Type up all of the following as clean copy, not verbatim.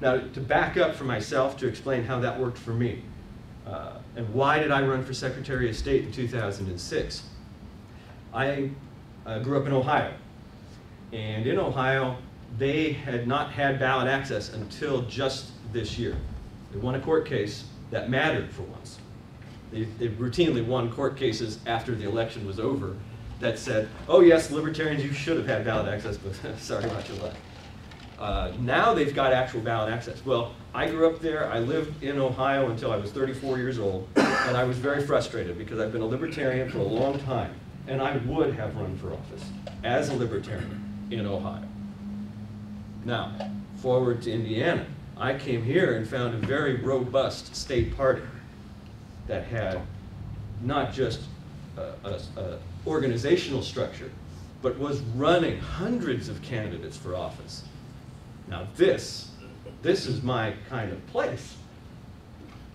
Now, to back up for myself to explain how that worked for me, and why did I run for Secretary of State in 2006? I grew up in Ohio, and in Ohio, they had not had ballot access until just this year. They won a court case that mattered for once. They routinely won court cases after the election was over that said, oh yes, libertarians, you should have had ballot access, but sorry about your luck. Now they've got actual ballot access. Well, I grew up there. I lived in Ohio until I was 34 years old, and I was very frustrated because I've been a libertarian for a long time, and I would have run for office as a libertarian in Ohio. Now, forward to Indiana. I came here and found a very robust state party that had not just a organizational structure, but was running hundreds of candidates for office. Now this is my kind of place.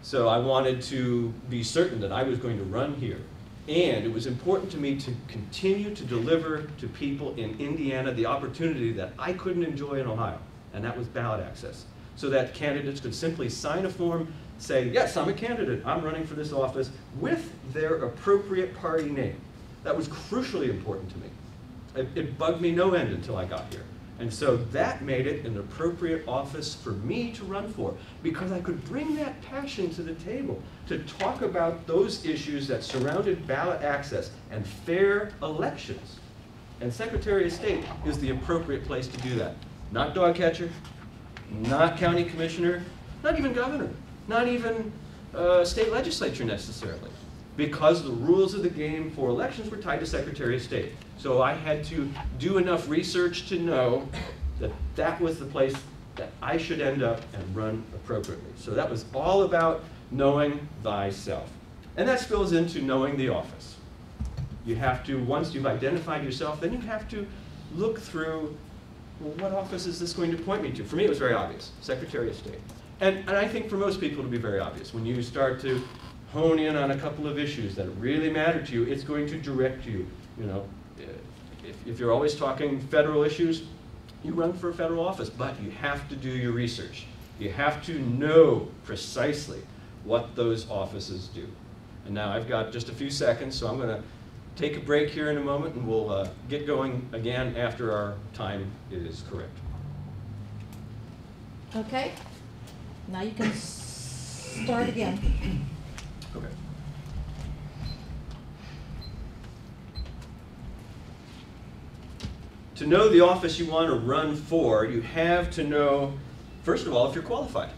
So I wanted to be certain that I was going to run here. And it was important to me to continue to deliver to people in Indiana the opportunity that I couldn't enjoy in Ohio, and that was ballot access. So that candidates could simply sign a form, say, yes, I'm a candidate, I'm running for this office, with their appropriate party name. That was crucially important to me. It bugged me no end until I got here. And so that made it an appropriate office for me to run for, because I could bring that passion to the table to talk about those issues that surrounded ballot access and fair elections. And Secretary of State is the appropriate place to do that. Not dog catcher, not county commissioner, not even governor, not even state legislature necessarily, because the rules of the game for elections were tied to Secretary of State. So I had to do enough research to know that that was the place that I should end up and run appropriately. So that was all about knowing thyself. And that spills into knowing the office. You have to, once you've identified yourself, then you have to look through, well, what office is this going to point me to? For me, it was very obvious, Secretary of State. And I think for most people it'll be very obvious. When you start to hone in on a couple of issues that really matter to you, it's going to direct you. You know, if you're always talking federal issues, you run for a federal office, but you have to do your research. You have to know precisely what those offices do. And now I've got just a few seconds, so I'm going to take a break here in a moment, and we'll get going again after our time is correct. Okay. Now you can start again. Okay. To know the office you want to run for, you have to know, first of all, if you're qualified.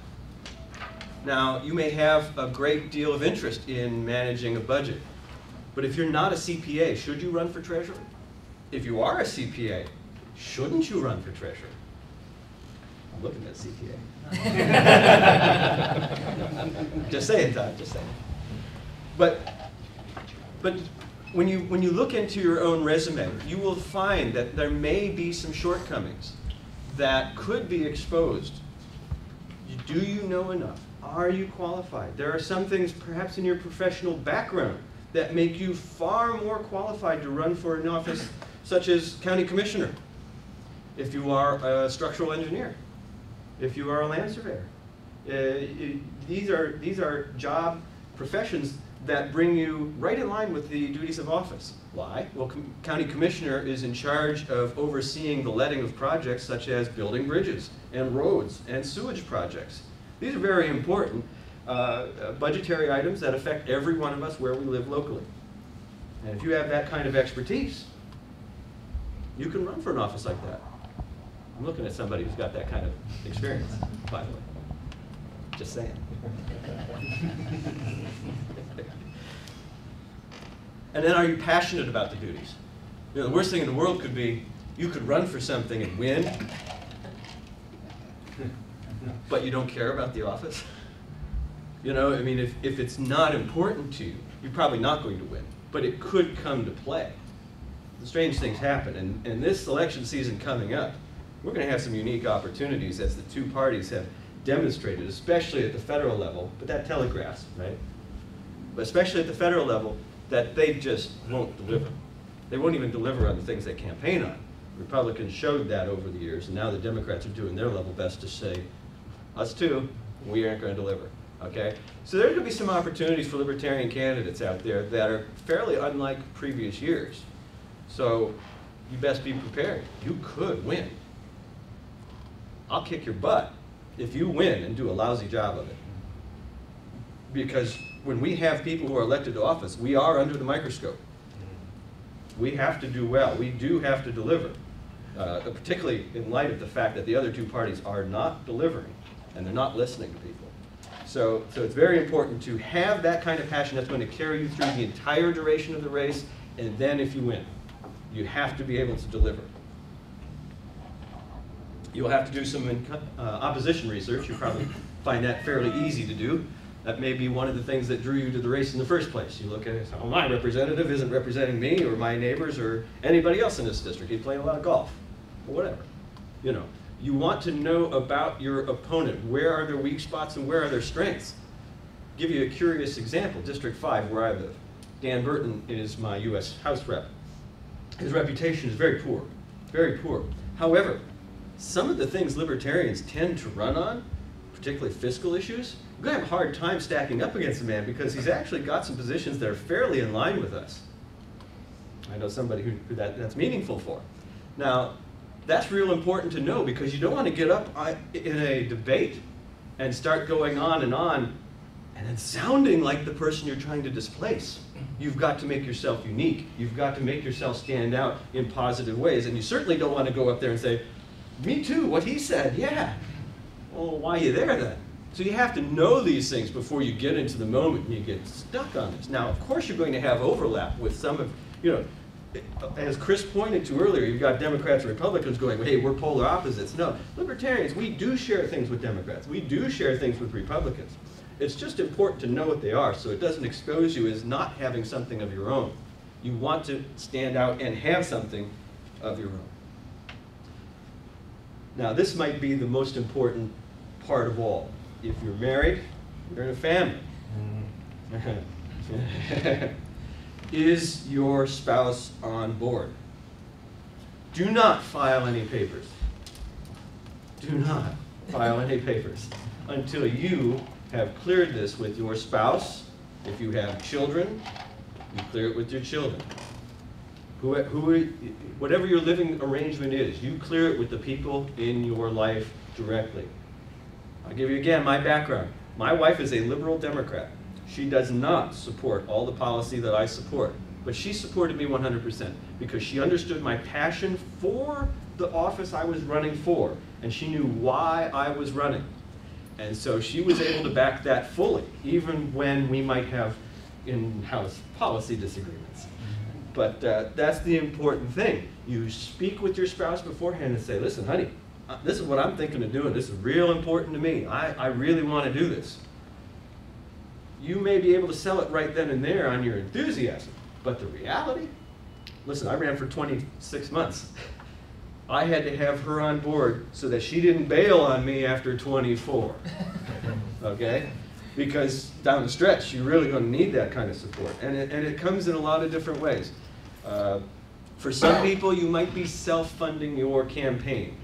Now, you may have a great deal of interest in managing a budget, but if you're not a CPA, should you run for treasurer? If you are a CPA, shouldn't you run for treasurer? I'm looking at CPA. Just saying, Todd, just saying. But when you look into your own resume, you will find that there may be some shortcomings that could be exposed. Do you know enough? Are you qualified? There are some things perhaps in your professional background that make you far more qualified to run for an office such as county commissioner, if you are a structural engineer, if you are a land surveyor. These are job professions that bring you right in line with the duties of office. Why? Well, county commissioner is in charge of overseeing the letting of projects such as building bridges and roads and sewage projects. These are very important budgetary items that affect every one of us where we live locally. And if you have that kind of expertise, you can run for an office like that. I'm looking at somebody who's got that kind of experience, by the way. Just saying. And then, are you passionate about the duties? You know, the worst thing in the world could be you could run for something and win, but you don't care about the office. You know, I mean, if it's not important to you, you're probably not going to win, but it could come to play. The strange things happen, and this election season coming up, we're going to have some unique opportunities as the two parties have demonstrated, especially at the federal level, but that telegraphs, right? But especially at the federal level, that they just won't deliver. They won't even deliver on the things they campaign on. Republicans showed that over the years, and now the Democrats are doing their level best to say, us too, we aren't going to deliver. Okay? So there are going to be some opportunities for Libertarian candidates out there that are fairly unlike previous years. So you best be prepared. You could win. I'll kick your butt if you win and do a lousy job of it. Because when we have people who are elected to office, we are under the microscope. We have to do well. We do have to deliver, particularly in light of the fact that the other two parties are not delivering and they're not listening to people. So it's very important to have that kind of passion that's going to carry you through the entire duration of the race, and then if you win, you have to be able to deliver. You'll have to do some opposition research. You probably find that fairly easy to do. That may be one of the things that drew you to the race in the first place. You look at it and say, oh, my representative isn't representing me or my neighbors or anybody else in this district. He's playing a lot of golf or whatever. You know, you want to know about your opponent. Where are their weak spots and where are their strengths? Give you a curious example. District 5, where I live. Dan Burton is my U.S. House rep. His reputation is very poor, very poor. However, some of the things libertarians tend to run on, particularly fiscal issues, we're going to have a hard time stacking up against the man because he's actually got some positions that are fairly in line with us. I know somebody who that's meaningful for. Now, that's real important to know because you don't want to get up in a debate and start going on and then sounding like the person you're trying to displace. You've got to make yourself unique. You've got to make yourself stand out in positive ways. And you certainly don't want to go up there and say, me too, what he said, yeah. Well, why are you there then? So you have to know these things before you get into the moment and you get stuck on this. Now, of course, you're going to have overlap with some of, you know, as Chris pointed to earlier, you've got Democrats and Republicans going, hey, we're polar opposites. No, libertarians, we do share things with Democrats. We do share things with Republicans. It's just important to know what they are so it doesn't expose you as not having something of your own. You want to stand out and have something of your own. Now, this might be the most important part of all. If you're married, you're in a family. Is your spouse on board? Do not file any papers. Do not file any papers until you have cleared this with your spouse. If you have children, you clear it with your children. Whatever your living arrangement is, you clear it with the people in your life directly. I'll give you again my background. My wife is a liberal Democrat. She does not support all the policy that I support, but she supported me 100% because she understood my passion for the office I was running for, and she knew why I was running. And so she was able to back that fully, even when we might have in-house policy disagreements. But that's the important thing. You speak with your spouse beforehand and say, listen, honey, this is what I'm thinking of doing. This is real important to me. I really want to do this. You may be able to sell it right then and there on your enthusiasm, but the reality, listen, I ran for 26 months. I had to have her on board so that she didn't bail on me after 24, okay? Because down the stretch, you're really going to need that kind of support, and it comes in a lot of different ways. For some people, you might be self-funding your campaign.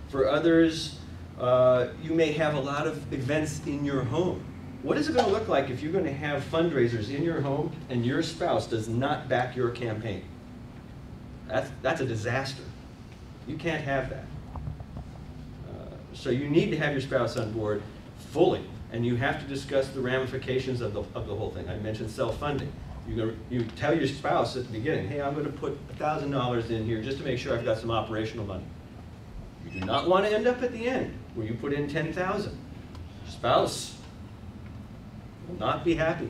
For others, you may have a lot of events in your home. What is it going to look like if you're going to have fundraisers in your home and your spouse does not back your campaign? That's a disaster. You can't have that. So you need to have your spouse on board fully, and you have to discuss the ramifications of the whole thing. I mentioned self-funding. You tell your spouse at the beginning, hey, I'm going to put $1,000 in here just to make sure I've got some operational money. You do not want to end up at the end where you put in $10,000. Spouse will not be happy.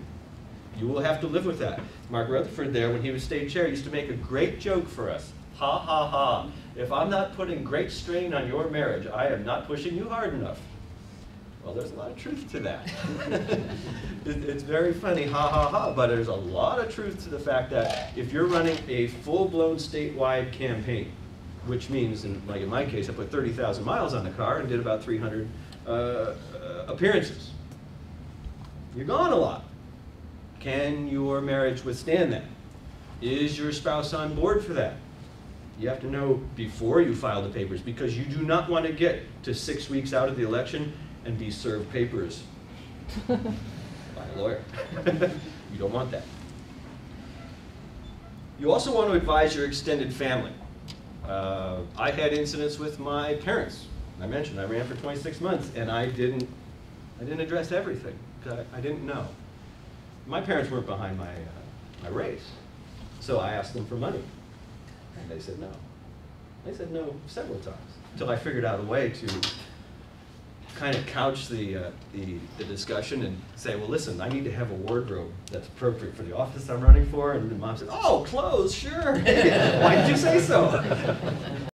You will have to live with that. Mark Rutherford there, when he was state chair, used to make a great joke for us. Ha, ha, ha. If I'm not putting great strain on your marriage, I am not pushing you hard enough. Well, there's a lot of truth to that. It's very funny, ha, ha, ha, but there's a lot of truth to the fact that if you're running a full-blown statewide campaign, which means, like in my case, I put 30,000 miles on the car and did about 300 appearances. You're gone a lot. Can your marriage withstand that? Is your spouse on board for that? You have to know before you file the papers, because you do not want to get to 6 weeks out of the election and be served papers by a lawyer. You don't want that. You also want to advise your extended family. I had incidents with my parents. I mentioned I ran for 26 months, and I didn't address everything, because I didn't know. My parents weren't behind my race, so I asked them for money, and they said no. They said no several times, until I figured out a way to kind of couch the discussion and say, well, listen, I need to have a wardrobe that's appropriate for the office I'm running for. And the mom said, oh, clothes, sure. Why did you say so?